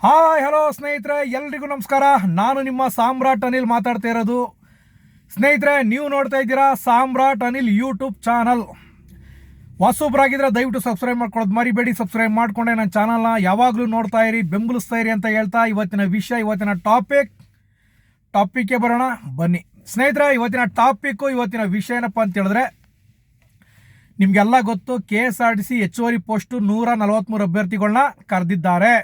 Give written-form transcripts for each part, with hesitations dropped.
Hi hello ಸ್ನೇಹಿತರೆ, ಎಲ್ರಿಗೂ ನಮಸ್ಕಾರ. ನಾನು ನಿಮ್ಮ ಸಾಮ್ರಾಟ್ ಅನಿಲ್ ಮಾತಾಡ್ತಾ ಇರೋದು. ಸ್ನೇಹಿತರೆ, ನೀವು ನೋಡ್ತಾ ಇದ್ದೀರಾ ಸಾಮ್ರಾಟ್ ಅನಿಲ್ ಯೂಟ್ಯೂಬ್ ಚಾನಲ್. ಹೊಸೊಬ್ಬರಾಗಿದ್ದರೆ ದಯವಿಟ್ಟು ಸಬ್ಸ್ಕ್ರೈಬ್ ಮಾಡ್ಕೊಳ್ಳೋದು ಮರಿಬೇಡಿ. ಸಬ್ಸ್ಕ್ರೈಬ್ ಮಾಡಿಕೊಂಡೆ ನನ್ನ ಚಾನಲ್ನ ಯಾವಾಗಲೂ ನೋಡ್ತಾ ಇರಿ, ಬೆಂಬಲಿಸ್ತಾ ಇರಿ ಅಂತ ಹೇಳ್ತಾ ಇವತ್ತಿನ ವಿಷಯ, ಇವತ್ತಿನ ಟಾಪಿಕ್ಗೆ ಬರೋಣ ಬನ್ನಿ. ಸ್ನೇಹಿತರೆ, ಇವತ್ತಿನ ವಿಷಯ ಏನಪ್ಪ ಅಂತ ಹೇಳಿದ್ರೆ, ನಿಮಗೆಲ್ಲ ಗೊತ್ತು, KSRTC ಹೆಚ್ಚುವರಿ ಪೋಸ್ಟು 143 ಅಭ್ಯರ್ಥಿಗಳನ್ನ ಕರೆದಿದ್ದಾರೆ.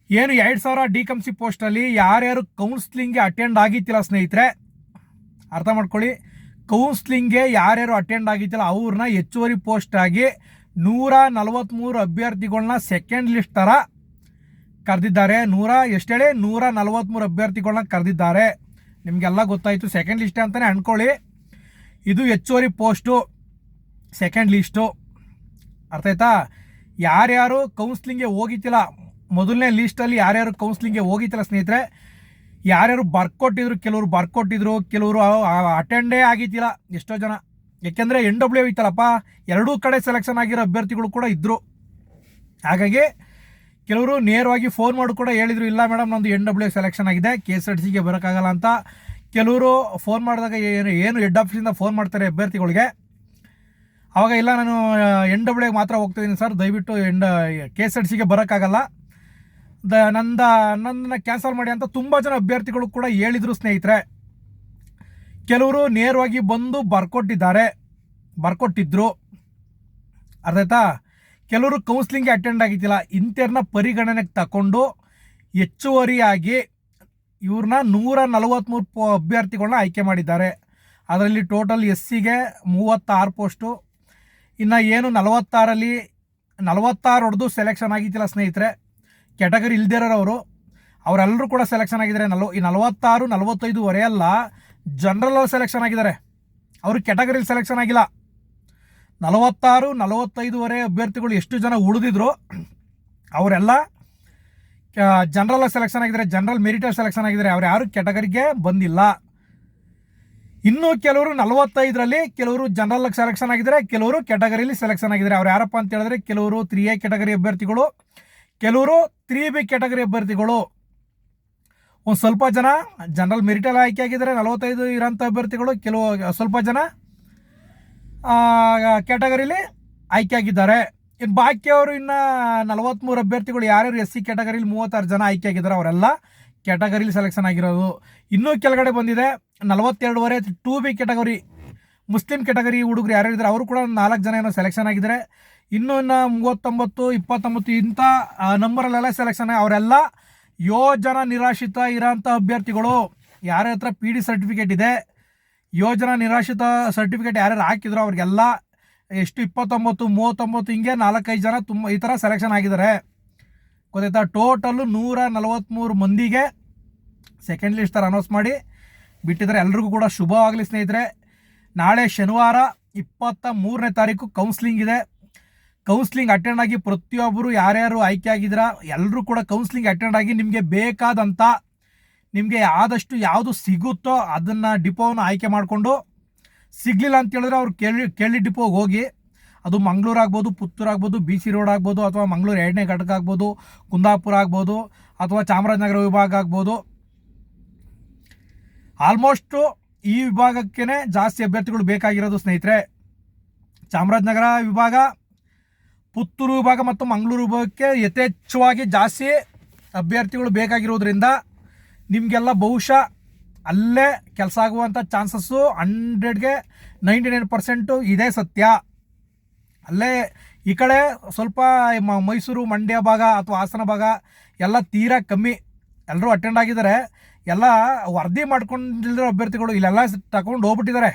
ಏನು 2000 DCMC ಪೋಸ್ಟಲ್ಲಿ ಯಾರ್ಯಾರು ಕೌನ್ಸ್ಲಿಂಗ್ಗೆ ಅಟೆಂಡ್ ಆಗಿತ್ತಿಲ್ಲ ಸ್ನೇಹಿತರೆ, ಅರ್ಥ ಮಾಡ್ಕೊಳ್ಳಿ. ಕೌನ್ಸ್ಲಿಂಗ್ಗೆ ಯಾರ್ಯಾರು ಅಟೆಂಡ್ ಆಗಿತ್ತಿಲ್ಲ ಅವ್ರನ್ನ ಹೆಚ್ಚುವರಿ ಪೋಸ್ಟ್ ಆಗಿ 143 ಅಭ್ಯರ್ಥಿಗಳನ್ನ ಸೆಕೆಂಡ್ ಲಿಸ್ಟ್ ಥರ ಕರೆದಿದ್ದಾರೆ. 143 ಅಭ್ಯರ್ಥಿಗಳನ್ನ ಕರೆದಿದ್ದಾರೆ. ನಿಮಗೆಲ್ಲ ಗೊತ್ತಾಯಿತು, ಸೆಕೆಂಡ್ ಲಿಸ್ಟ್ ಅಂತಲೇ ಅಂದ್ಕೊಳ್ಳಿ. ಇದು ಹೆಚ್ಚುವರಿ ಪೋಸ್ಟು, ಸೆಕೆಂಡ್ ಲಿಸ್ಟು. ಅರ್ಥ ಆಯ್ತಾ? ಯಾರ್ಯಾರು ಕೌನ್ಸ್ಲಿಂಗ್ಗೆ ಹೋಗಿತ್ತಿಲ್ಲ, ಮೊದಲನೇ ಲಿಸ್ಟಲ್ಲಿ ಯಾರ್ಯಾರು ಕೌನ್ಸ್ಲಿಂಗ್ಗೆ ಹೋಗಿತ್ತಿಲ್ಲ ಸ್ನೇಹಿತರೆ, ಯಾರ್ಯಾರು ಬರ್ಕೊಟ್ಟಿದ್ರು, ಕೆಲವರು ಅಟೆಂಡೇ ಆಗಿತ್ತಿಲ್ಲ ಎಷ್ಟೋ ಜನ. ಯಾಕೆಂದರೆ NW ಇತ್ತಲ್ಲಪ್ಪ, ಎರಡೂ ಕಡೆ ಸೆಲೆಕ್ಷನ್ ಆಗಿರೋ ಅಭ್ಯರ್ಥಿಗಳು ಕೂಡ ಇದ್ದರು. ಹಾಗಾಗಿ ಕೆಲವರು ನೇರವಾಗಿ ಫೋನ್ ಮಾಡಿ ಕೂಡ ಹೇಳಿದರು, ಇಲ್ಲ ಮೇಡಮ್ ನಂದು NW ಸೆಲೆಕ್ಷನ್ ಆಗಿದೆ, KSRTCಗೆ ಬರೋಕ್ಕಾಗಲ್ಲ ಅಂತ. ಕೆಲವರು ಫೋನ್ ಮಾಡಿದಾಗ ಏನು ಹೆಡ್ ಆಫೀಸಿಂದ ಫೋನ್ ಮಾಡ್ತಾರೆ ಅಭ್ಯರ್ಥಿಗಳಿಗೆ, ಆವಾಗ ಇಲ್ಲ ನಾನು NWಗೆ ಮಾತ್ರ ಹೋಗ್ತಾಯಿದ್ದೀನಿ ಸರ್, ದಯವಿಟ್ಟು KSRTCಗೆ ಬರೋಕ್ಕಾಗಲ್ಲ, ನನ್ನನ್ನು ಕ್ಯಾನ್ಸಲ್ ಮಾಡಿ ಅಂತ ತುಂಬ ಜನ ಅಭ್ಯರ್ಥಿಗಳು ಕೂಡ ಹೇಳಿದರು ಸ್ನೇಹಿತರೆ. ಕೆಲವರು ನೇರವಾಗಿ ಬಂದು ಬರ್ಕೊಟ್ಟಿದ್ರು. ಅರ್ಥ ಆಯ್ತಾ? ಕೆಲವರು ಕೌನ್ಸ್ಲಿಂಗ್ಗೆ ಅಟೆಂಡ್ ಆಗಿದ್ದಿಲ್ಲ. ಇಂಥವ್ರನ್ನ ಪರಿಗಣನೆಗೆ ತಗೊಂಡು ಹೆಚ್ಚುವರಿಯಾಗಿ ಇವ್ರನ್ನ 143 ಅಭ್ಯರ್ಥಿಗಳನ್ನ ಆಯ್ಕೆ ಮಾಡಿದ್ದಾರೆ. ಅದರಲ್ಲಿ ಟೋಟಲ್ SCಗೆ 36 ಪೋಸ್ಟು. ಇನ್ನು ಏನು 46 ಹೊಡೆದು ಸೆಲೆಕ್ಷನ್ ಆಗಿದ್ದಿಲ್ಲ ಸ್ನೇಹಿತರೆ, ಕ್ಯಾಟಗರಿ ಇಲ್ದಿರೋರು ಅವರೆಲ್ಲರೂ ಕೂಡ ಸೆಲೆಕ್ಷನ್ ಆಗಿದ್ದಾರೆ. ಈ 46, 45 ವರೆಯಲ್ಲ ಜನರಲ್ ಸೆಲೆಕ್ಷನ್ ಆಗಿದ್ದಾರೆ, ಅವರು ಕ್ಯಾಟಗರಿಲಿ ಸೆಲೆಕ್ಷನ್ ಆಗಿಲ್ಲ. 46, 45 ವರೆ ಅಭ್ಯರ್ಥಿಗಳು ಎಷ್ಟು ಜನ ಉಳಿದಿದ್ರು ಅವರೆಲ್ಲ ಜನರಲ್ ಸೆಲೆಕ್ಷನ್ ಆಗಿದ್ದಾರೆ, ಜನರಲ್ ಮೆರಿಟಲ್ಲಿ ಸೆಲೆಕ್ಷನ್ ಆಗಿದ್ದಾರೆ. ಅವ್ರು ಯಾರು ಕ್ಯಾಟಗರಿಗೆ ಬಂದಿಲ್ಲ. ಇನ್ನು ಕೆಲವರು 45ರಲ್ಲಿ ಕೆಲವರು ಜನರಲ್ ಸೆಲೆಕ್ಷನ್ ಆಗಿದ್ದಾರೆ, ಕೆಲವರು ಕ್ಯಾಟಗರಿಲಿ ಸೆಲೆಕ್ಷನ್ ಆಗಿದ್ದಾರೆ. ಅವ್ರು ಯಾರಪ್ಪ ಅಂತ ಹೇಳಿದ್ರೆ, ಕೆಲವರು 3A ಕ್ಯಾಟಗರಿ ಅಭ್ಯರ್ಥಿಗಳು, ಕೆಲವರು 3B ಕ್ಯಾಟಗರಿ ಅಭ್ಯರ್ಥಿಗಳು. ಒಂದು ಸ್ವಲ್ಪ ಜನ ಜನರಲ್ ಮೆರಿಟಲ್ಲಿ ಆಯ್ಕೆ ಆಗಿದ್ದಾರೆ 45 ಇರೋಂಥ ಅಭ್ಯರ್ಥಿಗಳು, ಸ್ವಲ್ಪ ಜನ ಕ್ಯಾಟಗರಿಲಿ ಆಯ್ಕೆ ಆಗಿದ್ದಾರೆ. ಇನ್ನು ಬಾಕಿಯವರು ಇನ್ನು 43 ಅಭ್ಯರ್ಥಿಗಳು ಯಾರ್ಯಾರು SC ಕ್ಯಾಟಗರಿಲಿ 36 ಜನ ಆಯ್ಕೆ ಆಗಿದ್ದಾರೆ, ಅವರೆಲ್ಲ ಕ್ಯಾಟಗರಿಲಿ ಸೆಲೆಕ್ಷನ್ ಆಗಿರೋದು. ಇನ್ನೂ ಕೆಳಗಡೆ ಬಂದಿದೆ 42 ವರೆ 2B ಕ್ಯಾಟಗರಿ ಮುಸ್ಲಿಂ ಕ್ಯಾಟಗರಿ ಹುಡುಗರು ಯಾರ್ಯಾರು ಇದ್ದಾರೆ ಅವರು ಕೂಡ 4 ಜನ ಏನೋ ಸೆಲೆಕ್ಷನ್ ಆಗಿದ್ದಾರೆ. ಇನ್ನೂ 39, 29 ಇಂಥ ನಂಬರಲ್ಲೆಲ್ಲ ಸೆಲೆಕ್ಷನ್. ಅವರೆಲ್ಲ ಯೋಜನಾ ನಿರಾಶ್ರಿತ ಇರೋಂಥ ಅಭ್ಯರ್ಥಿಗಳು. ಯಾರ ಹತ್ರ PD ಸರ್ಟಿಫಿಕೇಟ್ ಇದೆ, ಯೋಜನಾ ನಿರಾಶ್ರಿತ ಸರ್ಟಿಫಿಕೇಟ್ ಯಾರ್ಯಾರು ಹಾಕಿದ್ರು ಅವ್ರಿಗೆಲ್ಲ ಎಷ್ಟು 29, 39 ಹಿಂಗೆ 4-5 ಜನ ಈ ಥರ ಸೆಲೆಕ್ಷನ್ ಆಗಿದ್ದಾರೆ. ಗೊತ್ತಾಯ್ತಾ? ಟೋಟಲ್ಲು 143 ಮಂದಿಗೆ ಸೆಕೆಂಡ್ ಲಿಸ್ಟ್ ಥರ ಅನೌನ್ಸ್ ಮಾಡಿ ಬಿಟ್ಟಿದ್ದಾರೆ. ಎಲ್ರಿಗೂ ಕೂಡ ಶುಭವಾಗಲಿ ಸ್ನೇಹಿತರೆ. ನಾಳೆ ಶನಿವಾರ 23ನೇ ತಾರೀಕು ಕೌನ್ಸ್ಲಿಂಗ್ ಇದೆ. ಕೌನ್ಸ್ಲಿಂಗ್ ಅಟೆಂಡ್ ಆಗಿ ಪ್ರತಿಯೊಬ್ಬರು ಯಾರ್ಯಾರು ಆಯ್ಕೆ ಆಗಿದ್ದೀರಾ ಎಲ್ಲರೂ ಕೂಡ ಕೌನ್ಸ್ಲಿಂಗ್ ಅಟೆಂಡ್ ಆಗಿ ನಿಮಗೆ ಬೇಕಾದಂಥ, ನಿಮಗೆ ಆದಷ್ಟು ಯಾವುದು ಸಿಗುತ್ತೋ ಅದನ್ನು ಡಿಪೋವನ್ನು ಆಯ್ಕೆ ಮಾಡಿಕೊಂಡು, ಸಿಗಲಿಲ್ಲ ಅಂತ ಹೇಳಿದ್ರೆ ಅವ್ರು ಕೇಳಿ ಡಿಪೋಗೆ ಹೋಗಿ, ಅದು ಮಂಗಳೂರು ಆಗ್ಬೋದು, ಪುತ್ತೂರು ಆಗ್ಬೋದು, BC ರೋಡ್ ಆಗ್ಬೋದು, ಅಥವಾ ಮಂಗಳೂರು 2ನೇ ಘಟಕ ಆಗ್ಬೋದು, ಕುಂದಾಪುರ ಆಗ್ಬೋದು, ಅಥವಾ ಚಾಮರಾಜನಗರ ವಿಭಾಗ ಆಗ್ಬೋದು. ಆಲ್ಮೋಸ್ಟು ಈ ವಿಭಾಗಕ್ಕೇ ಜಾಸ್ತಿ ಅಭ್ಯರ್ಥಿಗಳು ಬೇಕಾಗಿರೋದು ಸ್ನೇಹಿತರೆ. ಚಾಮರಾಜನಗರ ವಿಭಾಗ, ಪುತ್ತೂರು ವಿಭಾಗ ಮತ್ತು ಮಂಗಳೂರು ವಿಭಾಗಕ್ಕೆ ಯಥೇಚ್ಛವಾಗಿ ಜಾಸ್ತಿ ಅಭ್ಯರ್ಥಿಗಳು ಬೇಕಾಗಿರೋದ್ರಿಂದ ನಿಮಗೆಲ್ಲ ಬಹುಶಃ ಅಲ್ಲೇ ಕೆಲಸ ಆಗುವಂಥ ಚಾನ್ಸಸ್ಸು 100ಗೆ 99% ಇದೇ ಸತ್ಯ. ಅಲ್ಲೇ ಈ ಕಡೆ ಸ್ವಲ್ಪ ಮೈಸೂರು, ಮಂಡ್ಯ ಭಾಗ ಅಥವಾ ಹಾಸನ ಭಾಗ ಎಲ್ಲ ತೀರಾ ಕಮ್ಮಿ. ಎಲ್ಲರೂ ಅಟೆಂಡ್ ಆಗಿದ್ದಾರೆ. ಎಲ್ಲ ವರದಿ ಮಾಡ್ಕೊಂಡಿರೋ ಅಭ್ಯರ್ಥಿಗಳು ಇಲ್ಲೆಲ್ಲ ತಗೊಂಡು ಹೋಗ್ಬಿಟ್ಟಿದ್ದಾರೆ.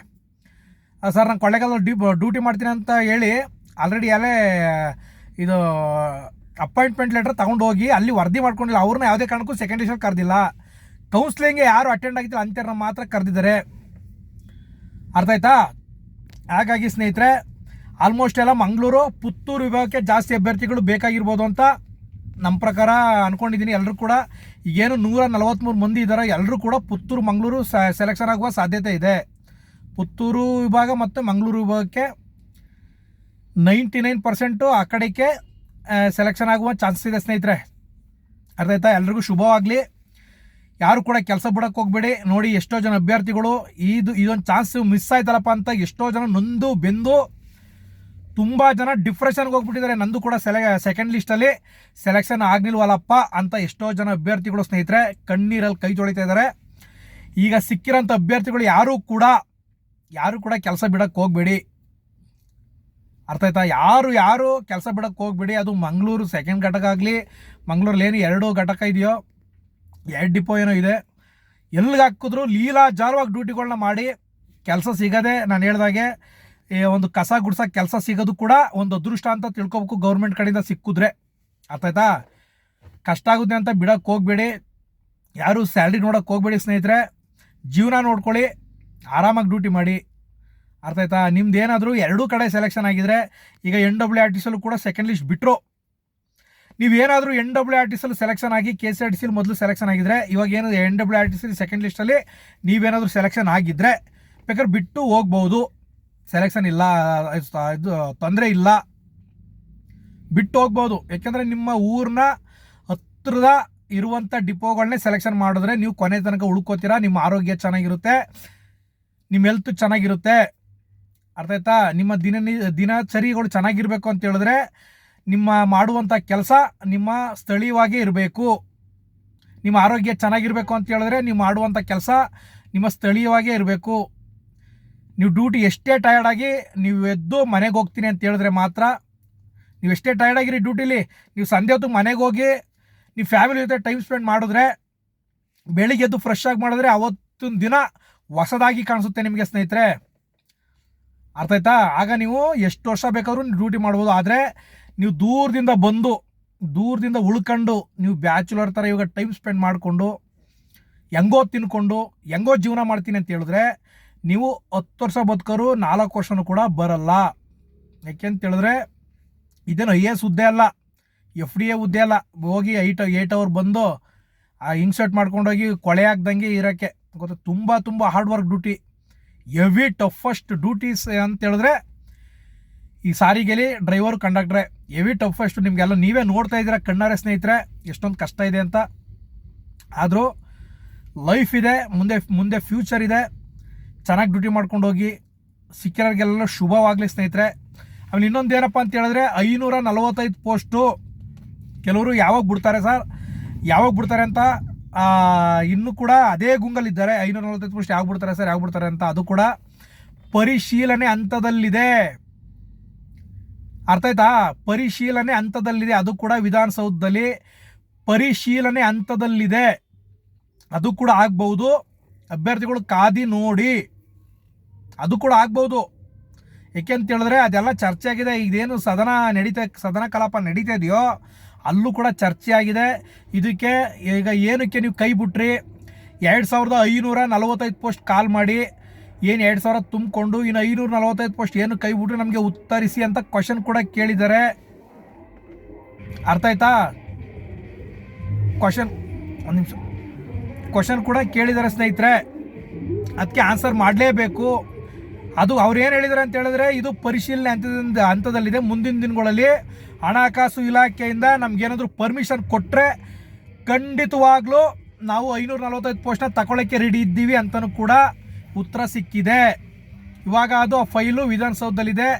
ಸರ್ ನಾನು ಕೊಳ್ಳೇಗಾಲದಲ್ಲಿ ಡ್ಯೂಟಿ ಮಾಡ್ತೀನಿ ಅಂತ ಹೇಳಿ ಆಲ್ರೆಡಿ ಇದು ಅಪಾಯಿಂಟ್ಮೆಂಟ್ ಲೆಟರ್ ತಗೊಂಡು ಹೋಗಿ ಅಲ್ಲಿ ವರದಿ ಮಾಡ್ಕೊಂಡಿಲ್ಲ. ಅವ್ರನ್ನ ಯಾವುದೇ ಕಾರಣಕ್ಕೂ ಸೆಕೆಂಡ್ ಲಿಸ್ಟಲ್ಲಿ ಕರೆದಿಲ್ಲ. ಕೌನ್ಸ್ಲಿಂಗ್ಗೆ ಯಾರು ಅಟೆಂಡ್ ಆಗಿದ್ದಿಲ್ಲ ಅಂಥವ್ರನ್ನ ಮಾತ್ರ ಕರೆದಿದ್ದಾರೆ. ಅರ್ಥ ಆಯ್ತಾ? ಹಾಗಾಗಿ ಸ್ನೇಹಿತರೆ, ಆಲ್ಮೋಸ್ಟ್ ಎಲ್ಲ ಮಂಗಳೂರು, ಪುತ್ತೂರು ವಿಭಾಗಕ್ಕೆ ಜಾಸ್ತಿ ಅಭ್ಯರ್ಥಿಗಳು ಬೇಕಾಗಿರ್ಬೋದು ಅಂತ ನಮ್ಮ ಪ್ರಕಾರ ಅಂದ್ಕೊಂಡಿದ್ದೀನಿ. ಎಲ್ಲರೂ ಕೂಡ ಈಗೇನು 143 ಮಂದಿ ಇದ್ದಾರೆ, ಎಲ್ಲರೂ ಕೂಡ ಪುತ್ತೂರು, ಮಂಗಳೂರು ಸೆಲೆಕ್ಷನ್ ಆಗುವ ಸಾಧ್ಯತೆ ಇದೆ. ಪುತ್ತೂರು ವಿಭಾಗ ಮತ್ತು ಮಂಗಳೂರು ವಿಭಾಗಕ್ಕೆ 99% ಆ ಕಡೆಗೆ ಸೆಲೆಕ್ಷನ್ ಆಗುವ ಚಾನ್ಸಸ್ ಇದೆ ಸ್ನೇಹಿತರೆ. ಅರ್ಥ ಆಯ್ತಾ? ಎಲ್ರಿಗೂ ಶುಭವಾಗಲಿ. ಯಾರು ಕೂಡ ಕೆಲಸ ಬಿಡೋಕ್ಕೆ ಹೋಗಬೇಡಿ. ನೋಡಿ, ಎಷ್ಟೋ ಜನ ಅಭ್ಯರ್ಥಿಗಳು ಇದೊಂದು ಚಾನ್ಸ್ ಮಿಸ್ ಆಯ್ತಲ್ಲಪ್ಪ ಅಂತ ಎಷ್ಟೋ ಜನ ನೊಂದು ಬೆಂದು ತುಂಬ ಜನ ಡಿಪ್ರೆಷನ್ಗೆ ಹೋಗ್ಬಿಟ್ಟಿದ್ದಾರೆ. ನಂದು ಕೂಡ ಸೆಕೆಂಡ್ ಲಿಸ್ಟಲ್ಲಿ ಸೆಲೆಕ್ಷನ್ ಆಗಲಿಲ್ವಲ್ಲಪ್ಪ ಅಂತ ಎಷ್ಟೋ ಜನ ಅಭ್ಯರ್ಥಿಗಳು ಸ್ನೇಹಿತರೆ ಕಣ್ಣೀರಲ್ಲಿ ಕೈ ತೊಳಿತಾ ಇದ್ದಾರೆ. ಈಗ ಸಿಕ್ಕಿರೋಂಥ ಅಭ್ಯರ್ಥಿಗಳು ಯಾರೂ ಕೂಡ ಕೆಲಸ ಬಿಡೋಕ್ಕೆ ಹೋಗಬೇಡಿ. ಅರ್ಥ ಆಯ್ತಾ? ಯಾರು ಕೆಲಸ ಬಿಡೋಕ್ಕೆ ಹೋಗಬೇಡಿ. ಅದು ಮಂಗಳೂರು ಸೆಕೆಂಡ್ ಘಟಕ ಆಗಲಿ, ಮಂಗಳೂರಲ್ಲಿ ಏನು 2 ಘಟಕ ಇದೆಯೋ, 2 ಡಿಪೋ ಏನೋ ಇದೆ, ಎಲ್ಲಿಗೆ ಹಾಕಿದ್ರು ಲೀಲಾಜಾಲವಾಗಿ ಡ್ಯೂಟಿಗಳನ್ನ ಮಾಡಿ ಕೆಲಸ ಸಿಗದೆ, ನಾನು ಹೇಳ್ದಾಗೆ ಒಂದು ಕಸ ಗುಡ್ಸೋಕೆ ಕೆಲಸ ಸಿಗೋದು ಕೂಡ ಒಂದು ಅದೃಷ್ಟ ಅಂತ ತಿಳ್ಕೊಬೇಕು ಗೌರ್ಮೆಂಟ್ ಕಡೆಯಿಂದ ಸಿಕ್ಕಿದ್ರೆ. ಅರ್ಥ ಆಯ್ತಾ? ಕಷ್ಟ ಆಗುತ್ತೆ ಅಂತ ಬಿಡೋಕ್ಕೆ ಹೋಗಬೇಡಿ. ಯಾರು ಸ್ಯಾಲ್ರಿ ನೋಡೋಕ್ಕೆ ಹೋಗಬೇಡಿ ಸ್ನೇಹಿತರೆ. ಜೀವನ ನೋಡ್ಕೊಳ್ಳಿ, ಆರಾಮಾಗಿ ಡ್ಯೂಟಿ ಮಾಡಿ. ಅರ್ಥ ಆಯ್ತಾ? ನಿಮ್ದು ಏನಾದರೂ 2 ಕಡೆ ಸೆಲೆಕ್ಷನ್ ಆಗಿದ್ರೆ, ಈಗ NWRTCಲ್ಲೂ ಕೂಡ ಸೆಕೆಂಡ್ ಲಿಸ್ಟ್ ಬಿಟ್ಟರು, ನೀವೇನಾದರೂ NWRTCಲ್ಲಿ ಸೆಲೆಕ್ಷನ್ ಆಗಿ KCRTCಲಿ ಮೊದಲು ಸೆಲೆಕ್ಷನ್ ಆಗಿದ್ರೆ, ಇವಾಗ ಏನು NWRTC ಸೆಕೆಂಡ್ ಲಿಸ್ಟಲ್ಲಿ ನೀವೇನಾದರೂ ಸೆಲೆಕ್ಷನ್ ಆಗಿದ್ದರೆ ಬೇಕಾದ್ರೆ ಬಿಟ್ಟು ಹೋಗ್ಬೋದು. ಸೆಲೆಕ್ಷನ್ ಇಲ್ಲ, ಇದು ತೊಂದರೆ ಇಲ್ಲ, ಬಿಟ್ಟು ಹೋಗ್ಬೋದು. ಯಾಕೆಂದರೆ ನಿಮ್ಮ ಊರಿನ ಹತ್ತಿರದ ಇರುವಂಥ ಡಿಪೋಗಳನ್ನೇ ಸೆಲೆಕ್ಷನ್ ಮಾಡಿದ್ರೆ ನೀವು ಕೊನೆ ತನಕ ಉಳ್ಕೋತೀರಾ. ನಿಮ್ಮ ಆರೋಗ್ಯ ಚೆನ್ನಾಗಿರುತ್ತೆ, ನಿಮ್ಮ ಹೆಲ್ತ್ ಚೆನ್ನಾಗಿರುತ್ತೆ. ಅರ್ಥ ಆಯ್ತಾ? ನಿಮ್ಮ ದಿನಚರಿಗಳು ಚೆನ್ನಾಗಿರಬೇಕು ಅಂತ ಹೇಳಿದ್ರೆ ನಿಮ್ಮ ಮಾಡುವಂಥ ಕೆಲಸ ನಿಮ್ಮ ಸ್ಥಳೀಯವಾಗೇ ಇರಬೇಕು. ನಿಮ್ಮ ಆರೋಗ್ಯ ಚೆನ್ನಾಗಿರಬೇಕು ಅಂತ ಹೇಳಿದ್ರೆ ನೀವು ಮಾಡುವಂಥ ಕೆಲಸ ನಿಮ್ಮ ಸ್ಥಳೀಯವಾಗೇ ಇರಬೇಕು. ನೀವು ಡ್ಯೂಟಿ ಎಷ್ಟೇ ಟಯರ್ಡಾಗಿ ನೀವು ಎದ್ದು ಮನೆಗೆ ಹೋಗ್ತೀನಿ ಅಂತ ಹೇಳಿದ್ರೆ ಮಾತ್ರ, ನೀವು ಎಷ್ಟೇ ಟಯರ್ಡಾಗಿರಿ ಡ್ಯೂಟಿಲಿ, ನೀವು ಸಂಜೆ ಹೊತ್ತು ಮನೆಗೆ ಹೋಗಿ ನೀವು ಫ್ಯಾಮಿಲಿ ಜೊತೆ ಟೈಮ್ ಸ್ಪೆಂಡ್ ಮಾಡಿದ್ರೆ, ಬೆಳಿಗ್ಗೆ ಎದ್ದು ಫ್ರೆಶ್ ಆಗಿ ಮಾಡಿದ್ರೆ ಅವತ್ತಿನ ದಿನ ಹೊಸದಾಗಿ ಕಾಣಿಸುತ್ತೆ ನಿಮಗೆ ಸ್ನೇಹಿತರೆ. ಅರ್ಥ ಆಯ್ತಾ? ಆಗ ನೀವು ಎಷ್ಟು ವರ್ಷ ಬೇಕಾದ್ರೂ ನೀವು ಡ್ಯೂಟಿ ಮಾಡ್ಬೋದು. ಆದರೆ ನೀವು ದೂರದಿಂದ ಉಳ್ಕೊಂಡು ನೀವು ಬ್ಯಾಚುಲರ್ ಥರ ಇವಾಗ ಟೈಮ್ ಸ್ಪೆಂಡ್ ಮಾಡಿಕೊಂಡು ಹೆಂಗೋ ತಿನ್ಕೊಂಡು ಹೆಂಗೋ ಜೀವನ ಮಾಡ್ತೀನಿ ಅಂತ ಹೇಳಿದ್ರೆ ನೀವು 10 ವರ್ಷ ಬದುಕೋರು 4 ವರ್ಷನೂ ಕೂಡ ಬರಲ್ಲ. ಯಾಕೆಂತ ಹೇಳಿದ್ರೆ ಇದೇನು IAS ಹುದ್ದೆ ಅಲ್ಲ, FDA ಹುದ್ದೆ ಅಲ್ಲ. ಹೋಗಿ 8 ಅವರ್ ಬಂದು ಇನ್ಸರ್ಟ್ ಮಾಡ್ಕೊಂಡೋಗಿ ಕೊಳೆ ಆಗ್ದಂಗೆ ಇರೋಕ್ಕೆ ಗೊತ್ತಾ. ತುಂಬ hard work duty, heavy toughest duties ಅಂತ ಹೇಳಿದ್ರೆ ಈ ಸಾರಿಗೆಲಿ ಡ್ರೈವರು ಕಂಡಕ್ಟ್ರೆ ಹೆವಿ ಟಫೆಸ್ಟ್. ನಿಮಗೆಲ್ಲ ನೀವೇ ನೋಡ್ತಾ ಇದ್ದೀರಾ ಕಣ್ಣಾರೆ ಸ್ನೇಹಿತರೆ ಎಷ್ಟೊಂದು ಕಷ್ಟ ಇದೆ ಅಂತ. ಆದರೂ ಲೈಫ್ ಇದೆ, ಮುಂದೆ ಫ್ಯೂಚರ್ ಇದೆ. ಚೆನ್ನಾಗಿ ಡ್ಯೂಟಿ ಮಾಡ್ಕೊಂಡು ಹೋಗಿ, ಸಿಕ್ಕಿರೋರಿಗೆಲ್ಲ ಶುಭವಾಗಲಿ ಸ್ನೇಹಿತರೆ. ಆಮೇಲೆ ಇನ್ನೊಂದು ಏನಪ್ಪ ಅಂತ ಹೇಳಿದ್ರೆ 545 ಪೋಸ್ಟು ಕೆಲವರು ಯಾವಾಗ ಬಿಡ್ತಾರೆ ಸರ್, ಯಾವಾಗ ಬಿಡ್ತಾರೆ ಅಂತ ಇನ್ನೂ ಕೂಡ ಅದೇ ಗುಂಗಲ್ಲಿದ್ದಾರೆ. 545 ಪೋಸ್ಟ್ ಯಾವಾಗ ಬಿಡ್ತಾರೆ ಸರ್, ಯಾವಾಗ ಬಿಡ್ತಾರೆ ಅಂತ. ಅದು ಕೂಡ ಪರಿಶೀಲನೆ ಹಂತದಲ್ಲಿದೆ. ಅರ್ಥ ಆಯ್ತಾ? ಪರಿಶೀಲನೆ ಹಂತದಲ್ಲಿದೆ. ಅದು ಕೂಡ ವಿಧಾನಸೌಧದಲ್ಲಿ ಪರಿಶೀಲನೆ ಹಂತದಲ್ಲಿದೆ. ಅದು ಕೂಡ ಆಗ್ಬಹುದು. ಅಭ್ಯರ್ಥಿಗಳು ಕಾದಿ ನೋಡಿ, ಅದು ಕೂಡ ಆಗ್ಬೋದು. ಏಕೆಂತ ಹೇಳಿದ್ರೆ ಅದೆಲ್ಲ ಚರ್ಚೆ ಆಗಿದೆ. ಇದೇನು ಸದನ ಕಲಾಪ ನಡೀತಾ ಇದೆಯೋ ಅಲ್ಲೂ ಕೂಡ ಚರ್ಚೆ ಆಗಿದೆ. ಇದಕ್ಕೆ ಈಗ ಏನಕ್ಕೆ ನೀವು ಕೈ ಬಿಟ್ರಿ, 2545 ಪೋಸ್ಟ್ ಕಾಲ್ ಮಾಡಿ ಏನು 2000 ತುಂಬಿಕೊಂಡು ಇನ್ನು 545 ಪೋಸ್ಟ್ ಏನು ಕೈ ಬಿಟ್ರಿ ನಮಗೆ ಉತ್ತರಿಸಿ ಅಂತ ಕ್ವಶನ್ ಕೂಡ ಕೇಳಿದ್ದಾರೆ. ಅರ್ಥ ಆಯ್ತಾ? ಒಂದು ನಿಮಿಷ, ಕ್ವಶನ್ ಕೂಡ ಕೇಳಿದ್ದಾರೆ ಸ್ನೇಹಿತರೆ. ಅದಕ್ಕೆ ಆನ್ಸರ್ ಮಾಡಲೇಬೇಕು. ಅದು ಅವ್ರು ಏನು ಹೇಳಿದ್ದಾರೆ ಅಂತ ಹೇಳಿದ್ರೆ, ಇದು ಪರಿಶೀಲನೆ ಹಂತದಲ್ಲಿದೆ. ಮುಂದಿನ ದಿನಗಳಲ್ಲಿ ಹಣಕಾಸು ಇಲಾಖೆಯಿಂದ ನಮಗೇನಾದರೂ ಪರ್ಮಿಷನ್ ಕೊಟ್ಟರೆ ಖಂಡಿತವಾಗ್ಲೂ ನಾವು 545 ಪೋಸ್ಟ್ನ ತಗೊಳ್ಳೋಕ್ಕೆ ರೆಡಿ ಇದ್ದೀವಿ ಅಂತಲೂ ಕೂಡ ಉತ್ತರ ಸಿಕ್ಕಿದೆ. ಇವಾಗ ಅದು ಆ ಫೈಲು ವಿಧಾನಸೌಧದಲ್ಲಿದೆ.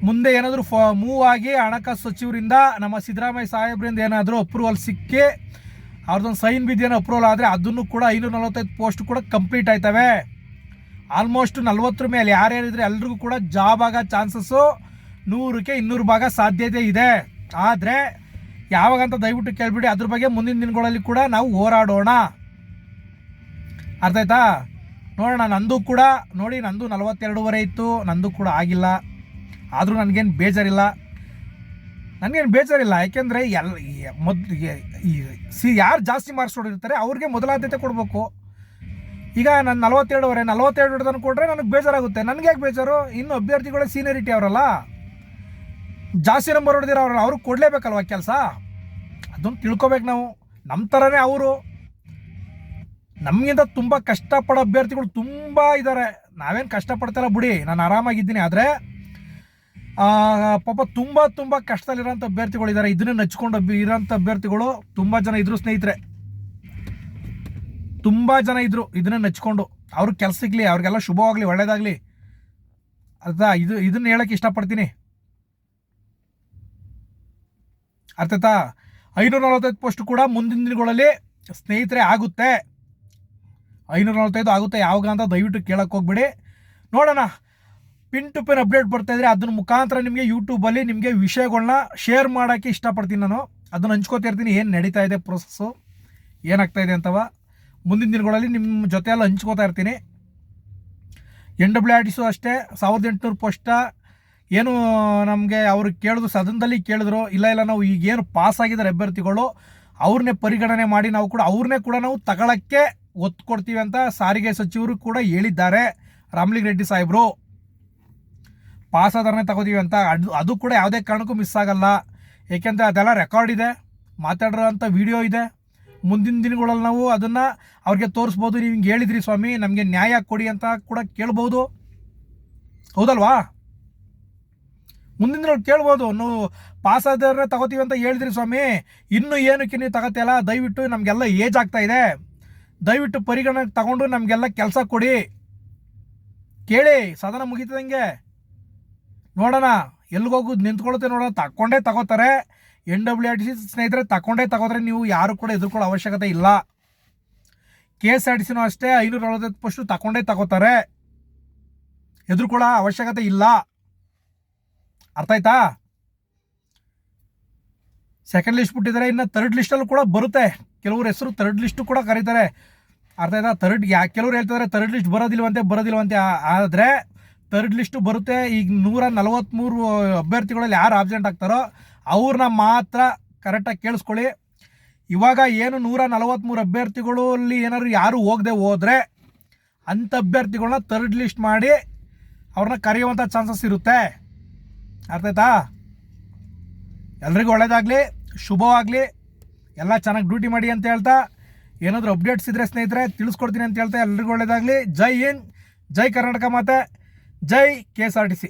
ಮುಂದೆ ಏನಾದರೂ ಮೂವ್ ಆಗಿ ಹಣಕಾಸು ಸಚಿವರಿಂದ ನಮ್ಮ ಸಿದ್ದರಾಮಯ್ಯ ಸಾಹೇಬ್ರಿಂದ ಏನಾದರೂ ಅಪ್ರೂವಲ್ ಸಿಕ್ಕಿ ಅವ್ರದ್ದೊಂದು ಸೈನ್ ಬಿದ್ದೇನೋ ಅಪ್ರೂವಲ್ ಆದರೆ ಅದನ್ನು ಕೂಡ 545 ಪೋಸ್ಟ್ ಕೂಡ ಕಂಪ್ಲೀಟ್ ಆಯ್ತವೆ. ಆಲ್ಮೋಸ್ಟ್ 40 ಮೇಲೆ ಯಾರ್ಯಾರಿದ್ರೆ ಎಲ್ರಿಗೂ ಕೂಡ ಜಾಬ್ ಆಗೋ ಚಾನ್ಸಸ್ಸು 100ಕ್ಕೆ 200 ಭಾಗ ಸಾಧ್ಯತೆ ಇದೆ. ಆದರೆ ಯಾವಾಗಂತ ದಯವಿಟ್ಟು ಕೇಳಿಬಿಡಿ, ಅದ್ರ ಬಗ್ಗೆ ಮುಂದಿನ ದಿನಗಳಲ್ಲಿ ಕೂಡ ನಾವು ಹೋರಾಡೋಣ. ಅರ್ಥ ಆಯ್ತಾ? ನೋಡೋಣ. ನಂದು ಕೂಡ ನೋಡಿ, ನಂದು 42ವರೆ ಇತ್ತು, ನಂದು ಕೂಡ ಆಗಿಲ್ಲ. ಆದರೂ ನನಗೇನು ಬೇಜಾರಿಲ್ಲ. ಯಾಕೆಂದರೆ ಯಾರು ಜಾಸ್ತಿ ಮಾರ್ಕ್ಸ್ ಹೊಡಿರ್ತಾರೆ ಅವ್ರಿಗೆ ಮೊದಲ ಆದ್ಯತೆ ಕೊಡಬೇಕು. ಈಗ ನಾನು 42 ಹಿಡ್ದನ್ನು ಕೊಟ್ಟರೆ ನನಗೆ ಬೇಜಾರಾಗುತ್ತೆ. ನನಗೆ ಯಾಕೆ ಬೇಜಾರು? ಇನ್ನು ಅಭ್ಯರ್ಥಿಗಳ ಸೀನಿಯರಿಟಿ ಅವರಲ್ಲ, ಜಾಸ್ತಿ ನಂಬರ್ ಹೊಡೆದಿರೋ ಅವರಲ್ಲ, ಅವ್ರಿಗೆ ಕೊಡಲೇಬೇಕಲ್ವ ಕೆಲಸ. ಅದನ್ನು ತಿಳ್ಕೊಬೇಕು ನಾವು. ನಮ್ಮ ಥರನೇ ಅವರು, ನಮಗಿಂತ ತುಂಬ ಕಷ್ಟಪಡೋ ಅಭ್ಯರ್ಥಿಗಳು ತುಂಬ ಇದ್ದಾರೆ. ನಾವೇನು ಕಷ್ಟಪಡ್ತಾರ ಬಿಡಿ, ನಾನು ಆರಾಮಾಗಿದ್ದೀನಿ. ಆದರೆ ಪಾಪ ತುಂಬ ಕಷ್ಟದಲ್ಲಿರೋಂಥ ಅಭ್ಯರ್ಥಿಗಳಿದ್ದಾರೆ. ಇದನ್ನೇ ನಚ್ಕೊಂಡು ಇರೋಂಥ ಅಭ್ಯರ್ಥಿಗಳು ತುಂಬ ಜನ ಇದ್ರು ಸ್ನೇಹಿತರೆ, ತುಂಬ ಜನ ಇದ್ರು ಇದನ್ನೇ ನಚ್ಕೊಂಡು. ಅವ್ರಿಗೆ ಕೆಲಸ ಸಿಗಲಿ, ಅವ್ರಿಗೆಲ್ಲ ಶುಭವಾಗಲಿ, ಒಳ್ಳೇದಾಗಲಿ ಅರ್ಥ. ಇದನ್ನ ಹೇಳೋಕ್ಕೆ ಇಷ್ಟಪಡ್ತೀನಿ. ಅರ್ಥಾಯ್ತಾ? 545 ಪೋಸ್ಟ್ ಕೂಡ ಮುಂದಿನ ದಿನಗಳಲ್ಲಿ ಸ್ನೇಹಿತರೆ ಆಗುತ್ತೆ. 545 ಆಗುತ್ತೆ ಯಾವಾಗ ಅಂತ ದಯವಿಟ್ಟು ಕೇಳಕ್ಕೆ ಹೋಗ್ಬೇಡಿ. ನೋಡೋಣ, ಪಿನ್ ಟು ಪಿನ್ ಅಪ್ಡೇಟ್ ಬರ್ತಾಯಿದ್ರೆ ಅದ್ರ ಮುಖಾಂತರ ನಿಮಗೆ ಯೂಟ್ಯೂಬಲ್ಲಿ ನಿಮಗೆ ವಿಷಯಗಳನ್ನ ಶೇರ್ ಮಾಡೋಕ್ಕೆ ಇಷ್ಟಪಡ್ತೀನಿ. ನಾನು ಅದನ್ನು ಹಂಚ್ಕೋತಾ ಇರ್ತೀನಿ, ಏನು ನಡೀತಾ ಇದೆ ಪ್ರೊಸೆಸ್ಸು, ಏನಾಗ್ತಾಯಿದೆ ಅಂತವ ಮುಂದಿನ ದಿನಗಳಲ್ಲಿ ನಿಮ್ಮ ಜೊತೆಯೆಲ್ಲ ಹಂಚ್ಕೋತಾ ಇರ್ತೀನಿ. NWRTC ಅಷ್ಟೇ 1800 ಪೋಸ್ಟ ಏನು ನಮಗೆ ಅವರು ಕೇಳಿದ್ರು, ಸದನದಲ್ಲಿ ಕೇಳಿದ್ರು, ಇಲ್ಲ ನಾವು ಈಗೇನು ಪಾಸ್ ಆಗಿದ್ದಾರೆ ಅಭ್ಯರ್ಥಿಗಳು ಅವ್ರನ್ನೇ ಪರಿಗಣನೆ ಮಾಡಿ ನಾವು ಕೂಡ ಅವ್ರನ್ನೇ ಕೂಡ ನಾವು ತಗೊಳ್ಳೋಕ್ಕೆ ಒತ್ತು ಕೊಡ್ತೀವಿ ಅಂತ ಸಾರಿಗೆ ಸಚಿವರು ಕೂಡ ಹೇಳಿದ್ದಾರೆ. ರಾಮಲಿಂಗಾರೆಡ್ಡಿ ಸಾಹೇಬರು ಪಾಸ್ ಆಧಾರನೇ ತಗೋತೀವಿ ಅಂತ. ಅದು ಕೂಡ ಯಾವುದೇ ಕಾರಣಕ್ಕೂ ಮಿಸ್ ಆಗಲ್ಲ, ಏಕೆಂದರೆ ಅದೆಲ್ಲ ರೆಕಾರ್ಡ್ ಇದೆ, ಮಾತಾಡಿರೋ ಅಂಥ ವಿಡಿಯೋ ಇದೆ. ಮುಂದಿನ ದಿನಗಳಲ್ಲಿ ನಾವು ಅದನ್ನು ಅವ್ರಿಗೆ ತೋರಿಸ್ಬೋದು. ನೀವು ಹಿಂಗೆ ಹೇಳಿದ್ರಿ ಸ್ವಾಮಿ, ನಮಗೆ ನ್ಯಾಯ ಕೊಡಿ ಅಂತ ಕೂಡ ಕೇಳ್ಬೋದು, ಹೌದಲ್ವಾ? ಮುಂದಿನ ದಿನಗಳು ಕೇಳ್ಬೋದು, ನೀವು ಪಾಸ್ ಆಧಾರನೇ ತಗೋತೀವಿ ಅಂತ ಹೇಳಿದ್ರಿ ಸ್ವಾಮಿ, ಇನ್ನೂ ಏನಕ್ಕೆ ನೀವು ತಗೋತಿಯಲ್ಲ, ದಯವಿಟ್ಟು ನಮಗೆಲ್ಲ ಏಜ್ ಆಗ್ತಾಯಿದೆ, ದಯವಿಟ್ಟು ಪರಿಗಣನೆಗೆ ತಗೊಂಡು ನಮಗೆಲ್ಲ ಕೆಲಸ ಕೊಡಿ, ಕೇಳಿ. ಸದನ ಮುಗಿತದಂಗೆ ನೋಡೋಣ ಎಲ್ಲಿಗೋಗಿ ನಿಂತ್ಕೊಳ್ಳುತ್ತೆ ನೋಡೋಣ. ತಗೊಂಡೇ ತಗೋತಾರೆ. NWRTC ಸ್ನೇಹಿತರೆ ತಗೊಂಡೇ ತಗೋತಾರೆ, ನೀವು ಯಾರು ಕೂಡ ಎದುರ್ಕೊಳ್ಳೋ ಅವಶ್ಯಕತೆ ಇಲ್ಲ. KSRTCನೂ ಅಷ್ಟೇ 545 ಪೋಸ್ಟು ತಗೊಂಡೇ ತಗೋತಾರೆ, ಎದುರ್ಕೊಳ್ಳೋ ಅವಶ್ಯಕತೆ ಇಲ್ಲ. ಅರ್ಥ ಆಯ್ತಾ? ಸೆಕೆಂಡ್ ಲಿಸ್ಟ್ ಬಿಟ್ಟಿದ್ದಾರೆ, ಇನ್ನು ಥರ್ಡ್ ಲಿಸ್ಟಲ್ಲೂ ಕೂಡ ಬರುತ್ತೆ. ಕೆಲವ್ರ ಹೆಸರು ಥರ್ಡ್ ಲಿಸ್ಟು ಕೂಡ ಕರೀತಾರೆ. ಅರ್ಥ ಆಯ್ತಾ? ಕೆಲವ್ರು ಹೇಳ್ತಿದ್ದಾರೆ ಥರ್ಡ್ ಲಿಸ್ಟ್ ಬರೋದಿಲ್ವಂತೆ. ಆದರೆ ಥರ್ಡ್ ಲಿಸ್ಟು ಬರುತ್ತೆ. ಈಗ 143 ಅಭ್ಯರ್ಥಿಗಳಲ್ಲಿ ಯಾರು ಆಬ್ಸೆಂಟ್ ಆಗ್ತಾರೋ ಅವ್ರನ್ನ ಮಾತ್ರ ಕರೆಕ್ಟಾಗಿ ಕೇಳಿಸ್ಕೊಳ್ಳಿ. ಇವಾಗ ಏನು 143 ಅಭ್ಯರ್ಥಿಗಳಲ್ಲಿ ಏನಾದ್ರು ಯಾರು ಹೋಗದೆ ಹೋದರೆ ಅಂಥ ಅಭ್ಯರ್ಥಿಗಳನ್ನ ಥರ್ಡ್ ಲಿಸ್ಟ್ ಮಾಡಿ ಅವ್ರನ್ನ ಕರೆಯುವಂಥ ಚಾನ್ಸಸ್ ಇರುತ್ತೆ. ಅರ್ಥ ಆಯ್ತಾ? ಎಲ್ರಿಗೂ ಒಳ್ಳೇದಾಗಲಿ, ಶುಭವಾಗಲಿ, ಎಲ್ಲ ಚೆನ್ನಾಗಿ ಡ್ಯೂಟಿ ಮಾಡಿ ಅಂತ ಹೇಳ್ತಾ, ಏನಾದರೂ ಅಪ್ಡೇಟ್ಸ್ ಇದ್ದರೆ ಸ್ನೇಹಿತರೆ ತಿಳಿಸ್ಕೊಡ್ತೀನಿ ಅಂತ ಹೇಳ್ತಾ, ಎಲ್ರಿಗೂ ಒಳ್ಳೇದಾಗಲಿ. ಜೈ ಹಿಂದ್, ಜೈ ಕರ್ನಾಟಕ ಮಾತೆ, ಜೈ KSRTC.